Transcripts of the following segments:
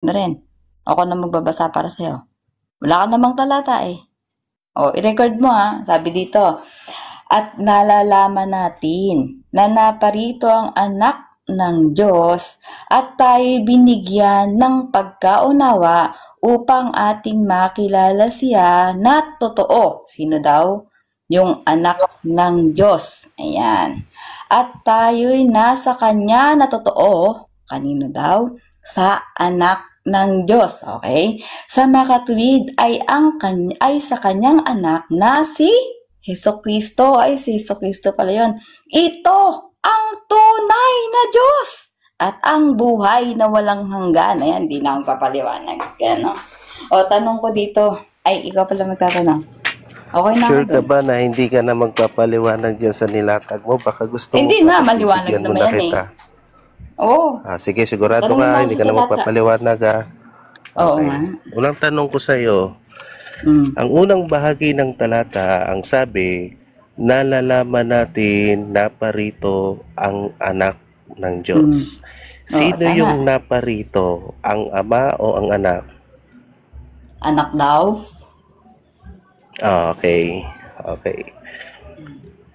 na rin. Ako na magbabasa para sa'yo. Wala ka namang talata eh. O, i-record mo ha. Sabi dito, at nalalaman natin na naparito ang anak ng Diyos at tayo binigyan ng pagkaunawa upang ating makilala siya na totoo. Sino daw? Yung anak ng Diyos. Ayan. At tayo'y nasa Kanya na totoo. Kanino daw? Sa anak ng Diyos. Okay? Sa makatuwid ay sa Kanyang anak na si Hesukristo. Ay, si Hesukristo pala yun. Ito ang tunay na Diyos at ang buhay na walang hanggan. Ayan, di na akong papaliwanag. Yan, no? O, tanong ko dito. Ay, ikaw pala magtatanong. Okay na. Sure ka ba na hindi ka na magpapaliwanag dyan sa nilatag mo? Baka gusto mo hindi na, maliwanag naman yan eh. Oo. Sige, sigurado Tanong ka, mo hindi sa ka na talata. magpapaliwanag ha. Oo nga. Unang tanong ko sa'yo, ang unang bahagi ng talata, ang sabi, nalalaman natin naparito ang anak ng Diyos. Sino tama. yung naparito? Ang ama o ang anak? Anak daw. Okay.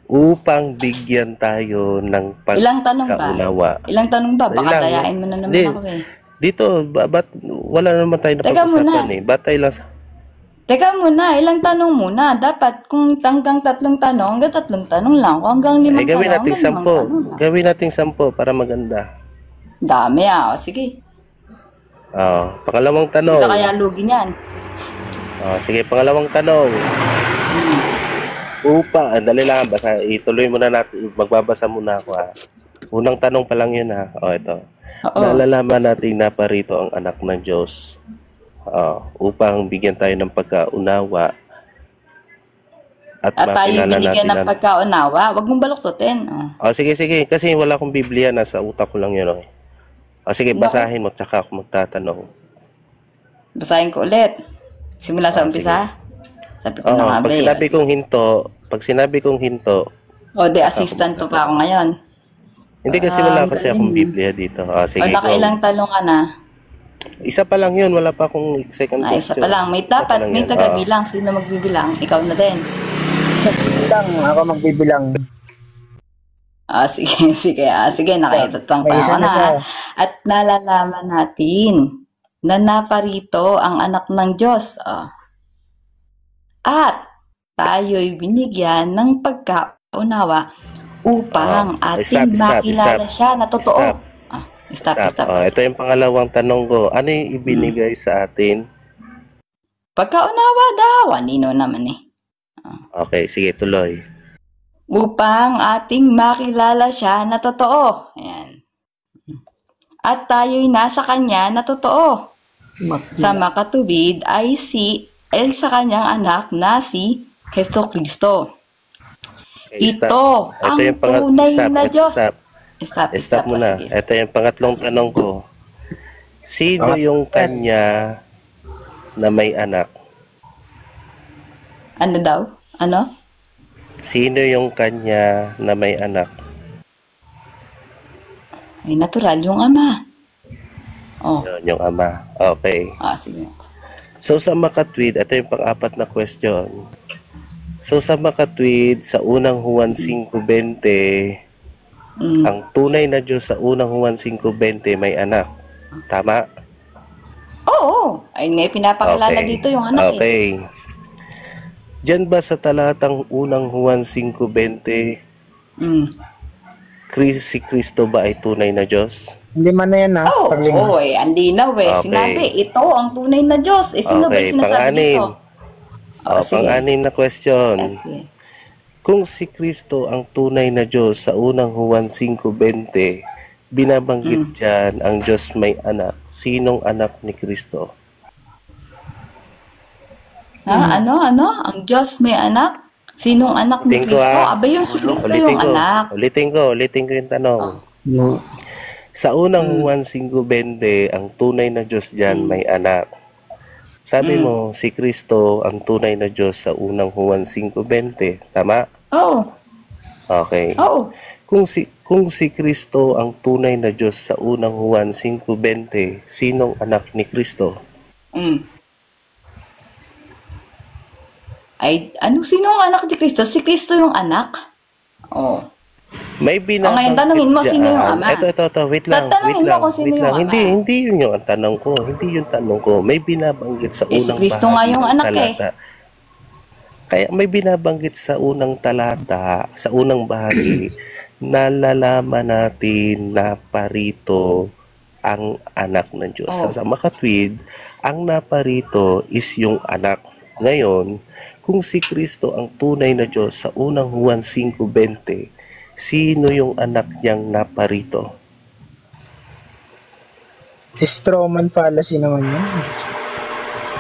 Upang bigyan tayo ng Ilang tanong ba? pagkaunawa. Ilang tanong ba? Baka Ilang. dayain mo na naman Hindi. ako eh. Dito, ba't wala naman tayo Teka napag-usapan muna. eh. Ba't tayo lang Teka muna, ilang tanong muna. Dapat kung hanggang 3 tanong, hanggang 3 tanong lang. Kung hanggang 5 tanong, gawin natin hanggang 5 10. tanong lang. Gawin natin 10 para maganda. Dami ah. O, sige. Pangalawang Hindi tanong. ka kaya lugi niyan. Sige, pangalawang tanong. Dali lang, basta ituloy muna natin, magbabasa muna ako ha. Unang tanong pa lang yun ha. Ito. Oo. Nalalaman natin na parito ang anak ng Diyos upang bigyan tayo ng pagkaunawa at At tayo makilala binigyan natin ng pagkaunawa. Huwag mong baluktutin. Sige, kasi wala akong Biblia, nasa utak ko lang yun. Sige, basahin mo, tsaka ako magtatanong. Basahin ko ulit. Simula sa umpisa. Sabi ko na nga ba Pag sinabi kong hinto, di assistant to pa ako ngayon. hindi kasi wala kasi akong Biblia dito. Sige, Nakailang talong ka na? Isa pa lang yun, wala pa akong second Isa question. pa lang. May tagabilang. Sino magbibilang? Ikaw na din. Ako magbibilang. Sige. Sige, nakaitatang pa ako na. At nalalaman natin na naparito ang anak ng Diyos. At tayo'y binigyan ng pagkaunawa upang ating makilala siya na totoo. Stop. Ito yung pangalawang tanong ko. Ano yung ibinigay sa atin? Pagkaunawa daw. Anino naman eh. Okay, sige, tuloy. Upang ating makilala siya na totoo. Ayan. At tayo'y nasa Kanya na totoo. Sa makatuwid ay sa Kanyang anak na si Hesukristo. Ito ang tunay na Diyos. Stop muna. Sige. Ito yung pangatlong tanong ko. Sino yung Kanya na may anak? Ano daw? Ano? Sino yung Kanya na may anak? Ay, natural, yung ama. Yun, yung ama. Okay. Sige. So sa makatwid, ito yung pang-apat na question. So sa makatwid, sa unang Juan 5:20, ang tunay na Diyos sa unang Juan 5:20 may anak. Tama? Oo. Ay, nga pinapakilala dito yung anak eh. Okay. Diyan ba sa talatang unang Juan 5:20, si Kristo ba ay tunay na Diyos? Hindi man na yan ha. Andi na Okay. Sinabi, ito ang tunay na Diyos. Sino ba yung sinasabi dito? Pang-anim na question. Okay. Kung si Kristo ang tunay na Diyos sa unang Juan 5:20, binabanggit dyan ang Diyos may anak. Sinong anak ni Kristo? Ano? Ang Diyos may anak? Sinong anak ni Kristo? Aba yung si Kristo yung anak. Ulitin ko yung tanong. Sa unang Juan 5:20, ang tunay na Diyos dyan may anak. Sabi mo, si Kristo ang tunay na Diyos sa unang Juan 5:20. Tama? Oo. Okay. Oo. Kung si Kristo ang tunay na Diyos sa unang Juan 5:20, sinong anak ni Kristo? Ay, sino ang anak ni Kristo? Si Kristo yung anak? Oh. May ngayon, tanungin mo, sino yung ama? Ito, wait lang. Tatanungin mo kung sino yung ama. Hindi yun yung tanong ko. Hindi yung tanong ko. May binabanggit sa Si unang Kristo nga yung anak talata. Kaya may binabanggit sa unang talata, sa unang bahagi, nalalaman natin na parito ang anak ng Diyos. Sa makatwid, ang naparito is yung anak. Ngayon, kung si Kristo ang tunay na Diyos sa unang Juan 5:20, sino yung anak niyang naparito? Strawman fallacy naman yan.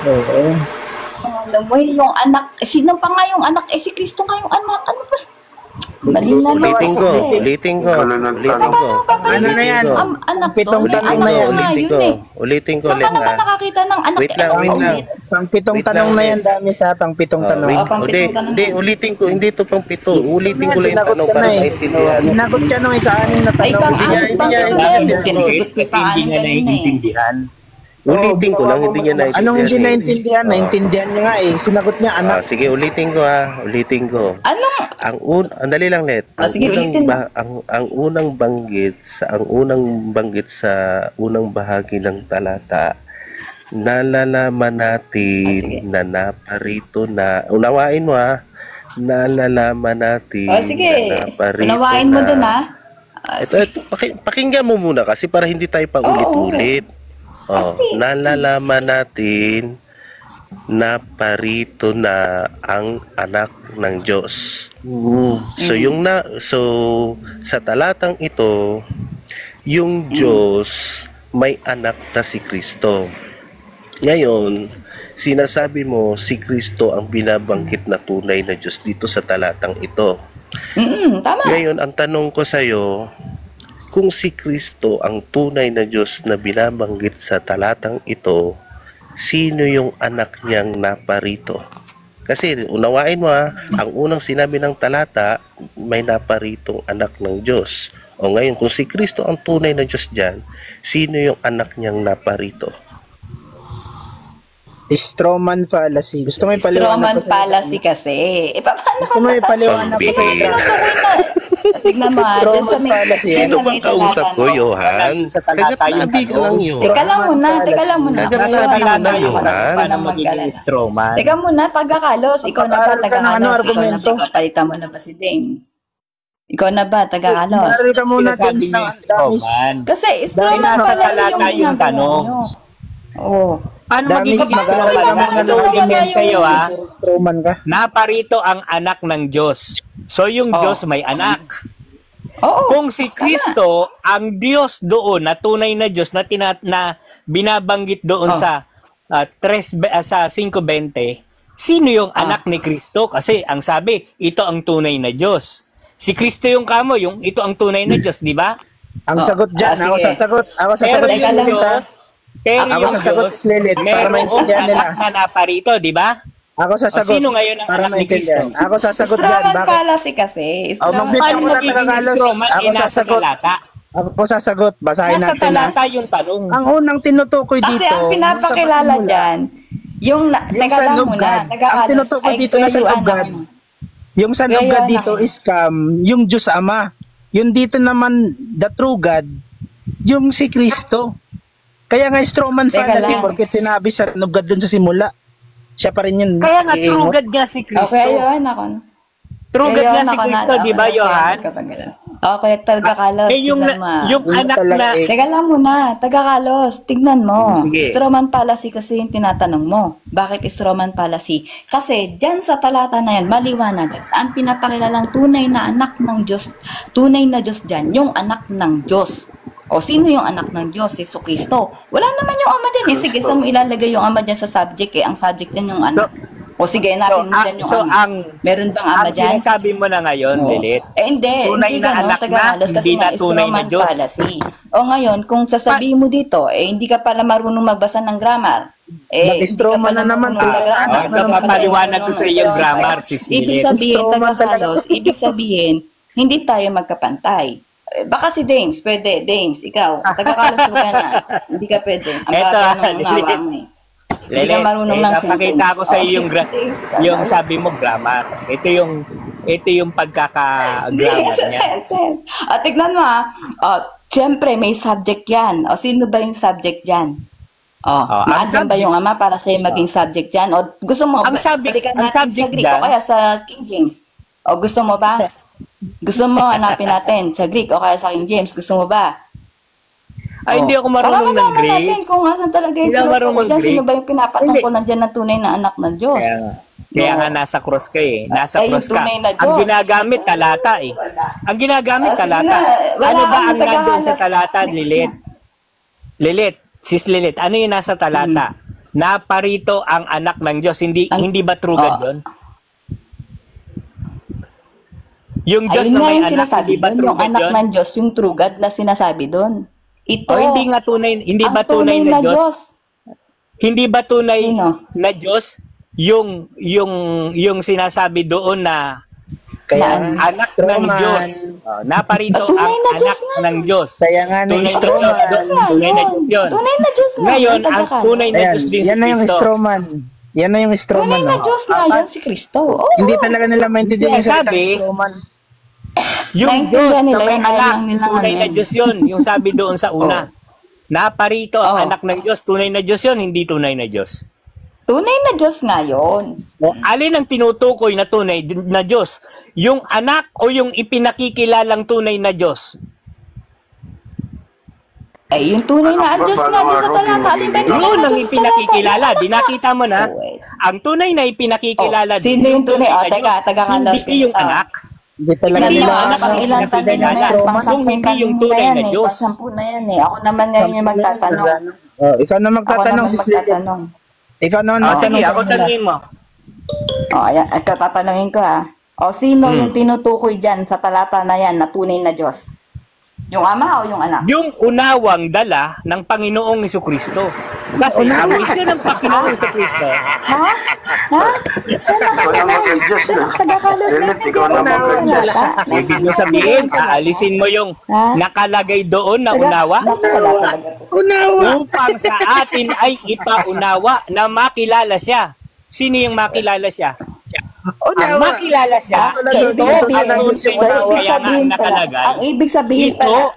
Oo. Alam mo, yung anak, sino pa nga yung anak? Si Kristo nga yung anak. Ano ba? Mali na Ulitin ko. Ano na yan? Anak Pitong tanong na yan. Ulitin ko. Saan ka naman nakakita ng anak? Wait lang. Pang-pitong tanong na yan, dami sa pang-pitong tanong. Hindi, ulitin ko. Hindi to pang pito. Ulitin ko lang yung tanong para maintindihan. Sinagot ka nung ika-anim na Ay, tanong. pinasagot ko pa Hindi niya naiintindihan. Ulitin ko lang, hindi niya naintindihan. Anong hindi naintindihan? Naintindihan niya nga eh. Sinagot niya anak. Sige, ulitin ko Ulitin ko. Andali lang, Let. Sige, ulitin. Ang unang banggit sa unang bahagi ng talata, nalalaman natin na naparito na, unawain mo nalalaman natin sige. na naparito Unawain mo dun Ito, pakinggan mo muna kasi para hindi tayo paulit-ulit. Nalalaman natin na parito na ang anak ng Diyos. So sa talatang ito, yung Diyos may anak na si Kristo. Ngayon, sinasabi mo si Kristo ang binabanggit na tunay na Diyos dito sa talatang ito. Tama. Ngayon, ang tanong ko sa iyo, kung si Kristo ang tunay na Diyos na binabanggit sa talatang ito, sino yung anak niyang naparito? Kasi unawain mo ang unang sinabi ng talata, may naparitong anak ng Diyos. O ngayon, kung si Kristo ang tunay na Diyos dyan, sino yung anak niyang naparito? Strawman fallacy. Gusto mo ipaliwanag? Strawman fallacy kasi. Paano Gusto mo ipaliwanag ko Tignan mo, Strawman fallacy. Sino bang kausap ko, Johan? Sa talata yung Taga-tabi lang yun. Teka lang muna. Nasa talata yung Johan. paano magiging strawman. Teka muna, taga-Carlos. Ikaw na ba, Pag-aaral ka ng taga-Carlos? argumento. Palitan mo na ba si James? Ikaw na ba, taga-Carlos? Pag-aaral ka muna Sinasabi James niya ng yung damis. strawman. Kasi strawman nasa fallacy talata yung yung ginagawa tanong. nyo. Oo. Paano Damis, magiging mag-aaral strawman? ka Ang muna ng argument sa iyo Strawman ka. naparito ang anak ng Diyos. So yung Diyos may anak. Oo. Kung si Kristo ang Diyos doon na tunay na Diyos na binabanggit doon sa 5:20, sino yung anak ni Kristo? Kasi ang sabi, ito ang tunay na Diyos. Si Kristo yung kamo, yung ito ang tunay na Diyos, di ba? Ang sagot dyan, ako sige. sasagot. Ako Pero sasagot yung si Lilit Diyos, ha. pero Ako yung sasagot Diyos, si Lilit para merong maintindihan nila. anak na naparito, di ba? Ako sasagot. sino ngayon ang para anak ni Kristo? maintindihan. Ako sasagot dyan. Strawman Bakit? fallacy kasi. magbibigay Paano Ako na magiging taga-Carlos. strawman? Ako Nasa sasagot. talata. Ako sasagot. Basahin Nasa natin ha. talata yung tanong. Ang unang tinutukoy dito. Kasi ang pinapakilala sa pasimula, dyan, yung teka lang muna, sanugad. Ang tinutukoy dito na sanugad. Yung sanugad Gayaan dito ako. is yung Diyos Ama. Yung dito naman, the true God, yung si Kristo. Kaya nga strawman Teka fallacy lang. porket sinabi sa sanugad dun sa simula. Siya pa rin yun. Kaya nga iingot. trugad nga si Kristo. Okay, yun ako. Trugad nga si Kristo, di ba, Johan? Okay, taga-Carlos, yung tignan mo. yung Yun anak talaga na eh. Teka lang muna, taga-Carlos, tignan mo. Sige. Strawman fallacy kasi yung tinatanong mo. Bakit strawman fallacy? Kasi dyan sa talata na yan, maliwanag. Ang pinapakilalang tunay na anak ng Diyos, tunay na Diyos dyan, yung anak ng Diyos. O sino yung anak ng Diyos? Jesu Kristo. Wala naman yung ama dyan eh. Sige, saan mo ilalagay yung ama dyan sa subject eh? Ang subject dyan yung anak. O sige, natin mo dyan yung ama. Meron bang ama ang dyan? sinasabi mo na ngayon, Oo. Lilit, Hindi, tunay hindi na gano'n, anak taga-Carlos, na, kasi hindi na nga tunay na strawman Diyos. fallacy. O ngayon, kung sasabihin mo dito, hindi ka pala marunong magbasa ng grammar. Nag-strawman na naman. Papaliwanag ko sa iyo yung grammar, sis Ibig Lilit. sabihin, Strawman taga-Carlos, ibig sabihin, hindi tayo magkapantay. Baka si Dames, pwede. Dames, ikaw. Taga-Carlos ka na. Hindi ka pwede. Ang Eto, baba ng unawa mo eh. Hindi ka marunong ng sentence. Pakita ko sa iyo yung, yung Dames, sabi mo grammar. Ito yung pagkaka-grammar sa niya. sentence. Tignan mo siyempre may subject yan. Sino ba yung subject dyan? Maadyan ba yung ama para siya maging subject dyan? O gusto mo, balikan natin sa Greek o kaya sa King James? O gusto mo ba? Gusto mo hanapin natin sa Greek o kaya sa King James? Gusto mo ba? Ay, hindi ako marunong ng Greek. Para natin kung asan talaga yung tinutukoy dyan. Sino ba yung pinapatungkulan dyan ng tunay na anak ng Diyos? Kaya nga nasa cross ka eh. Nasa cross ka. Ang ginagamit talata eh. Ang ginagamit talata. Ano ba ang nandun sa talata, Lilit? Sis Lilit, ano yung nasa talata? Naparito ang anak ng Diyos. Hindi ba true God yun? Yung Diyos na may anak, hindi ba true God yun? Yung anak ng Diyos, yung true God na sinasabi doon. Ito, hindi nga tunay, hindi ba tunay na Diyos? Hindi ba tunay na Diyos yung sinasabi doon na Kaya anak ng Diyos. Naparito ang anak ng Diyos. Kaya nga na Stroman. Tunay na Diyos yun. Tunay na Diyos na. Ngayon, ang tunay na Diyos din si Yan na yung Kristo. Stroman. Yan na yung Stroman. Tunay na Diyos na yun si Kristo. Hindi talaga nila maintindihan yung salita sabi, ng Stroman. Yung Diyos na nila, may yung anak, ayaw nilang tunay na Diyos yun. Yung sabi doon sa una. Naparito ang anak ng Diyos. Tunay na Diyos yun, hindi tunay na Diyos. Tunay na Diyos nga yun. Alin ang tinutukoy na tunay na Diyos? Yung anak o yung ipinakikilalang tunay na Diyos? Ay, yung tunay na Diyos nga doon sa talata. Alin ba yung tunay Yun na ang Diyos sa ipinakikilala. Dinakita mo na. Ang tunay na ipinakikilala. Sino yung tunay? Taga-kalas. Hindi yung anak. Hindi talaga Hindi nila. yung anak ang ilang tanong na yan. Pang-sampung tanong na yan eh. Pang-sampu na yan eh. Ako naman ngayon yung magtatanong. Ikaw na magtatanong, sis Lily. Ikaw na Sige, ako tanongin mo. Ayan. Ito, tatanungin ko sino yung tinutukoy dyan sa talata na yan na tunay na Diyos? Yung ama o yung anak? Yung unawang dala ng Panginoong Jesucristo. Kasi awis yun ng Panginoong Jesucristo. Ha? Saan taga-kalos na unawang dala. Ibig mo sabihin, aalisin mo yung nakalagay doon na unawa? Unawa. Upang sa atin ay ipaunawa na makilala siya. Sino yung makilala siya? Ang makilala siya, ang ibig sabihin pala,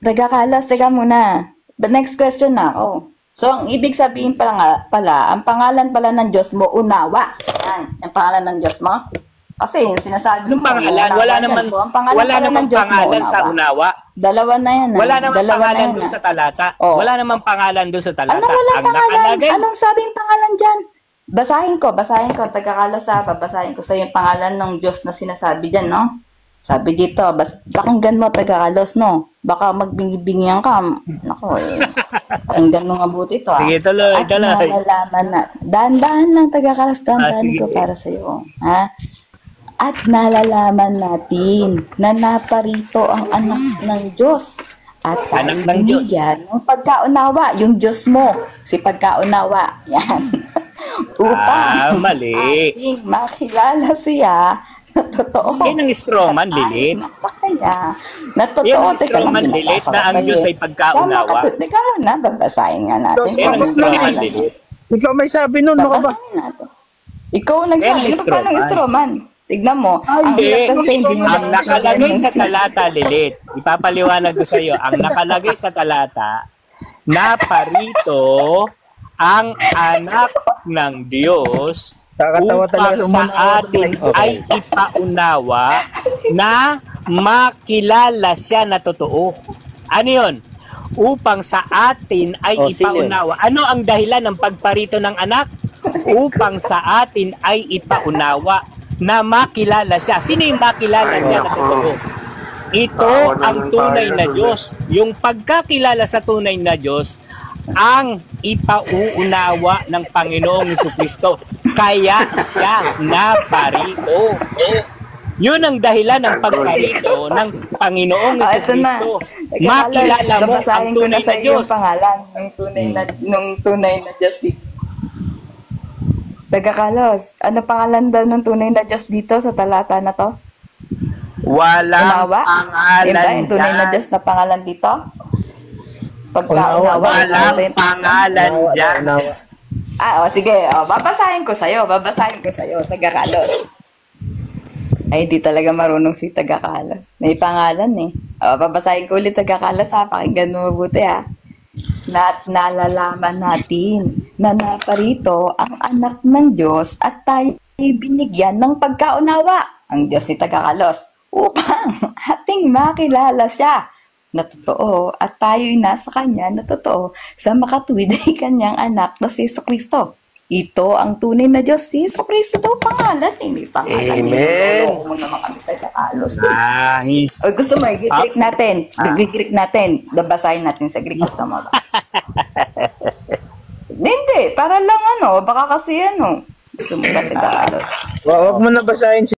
taga-kalos, teka muna. The next question na ako. So, ang ibig sabihin pala, ang pangalan pala ng Diyos mo, unawa. Yan, ang pangalan ng Diyos mo. Kasi yung sinasabi yung pangalan, wala naman pangalan sa unawa. Dalawa na yan. Wala naman pangalan doon sa talata. Wala naman pangalan doon sa talata. Ano walang pangalan? Anong sabing pangalan dyan? Basahin ko, taga-kalos babasahin ko sa yung pangalan ng Diyos na sinasabi dyan, no? Sabi dito, pakinggan mo, taga-kalos, no? Baka magbingi-bingihan ka. Nako, pakinggan mo nga buti ito, Sige, tuloy. At nalalaman na, dahan-dahan lang, taga-kalos, dahan-dahan ko para sa'yo, ha? At nalalaman natin na naparito ang anak ng Diyos. At anak ng Diyos. Yung pagkaunawa, yung Diyos mo, si pagkaunawa. Yan. Upang mali. ating makilala siya na totoo. Yan ang Stroman, Lilit. Na totoo. Yan ang Stroman, Lilit, na ang Diyos ay pagkaunawa. Teka muna, babasahin nga natin. Yan ang Stroman, Lilit. Ikaw may sabi nun, ano ka ba? Babasahin natin. Ikaw nagsabi. Ano pa ng Stroman? Tignan mo. Ang nakalagay sa talata, Lilit. Ipapaliwanag ko sa iyo. Ang nakalagay sa talata, naparito ang anak ng Diyos upang sa atin ay ipaunawa na makilala siya na totoo. Ano yun? Upang sa atin ay ipaunawa. Ano ang dahilan ng pagparito ng anak? Upang sa atin ay ipaunawa na makilala siya. Sino yung makilala siya na totoo? Ito ang tunay na Diyos. Yung pagkakilala sa tunay na Diyos ang ipauunawa ng Panginoong Jesucristo. Kaya siya naparito. Yun ang dahilan ng pagparito ng Panginoong Jesucristo. Makilala mo ang tunay na Diyos. Pangalan ng tunay na Diyos dito. Taga-kalos, ano pangalan daw ng tunay na Diyos dito sa talata na to? Walang Unawa? pangalan Diba yung tunay na dyan. Diyos na pangalan dito? Pagkaunawa. Walang pangalan dyan. Sige. Babasahin ko sa'yo. Taga Carlos. Ay, di talaga marunong si Taga Carlos. May pangalan eh. Babasahin ko ulit Taga Carlos ha. Pakinggan mo mabuti ha. Nalalaman natin na naparito ang anak ng Diyos at tayo binigyan ng pagkaunawa. Ang Diyos ni Taga Carlos upang ating makilala siya na totoo at tayo'y nasa Kanya na totoo sa makatuwid ay Kanyang anak na si Jesucristo. Ito ang tunay na Diyos, si Jesucristo daw pangalan. May pangalan. Amen. Niloloko mo naman kami Taga Carlos. Nice. O gusto mo, i-Greek natin. I-Greek natin. Babasahin natin sa Greek. Gusto mo ba? Hindi. Para lang baka kasi gusto mo ba Taga Carlos? Wag mo na basahin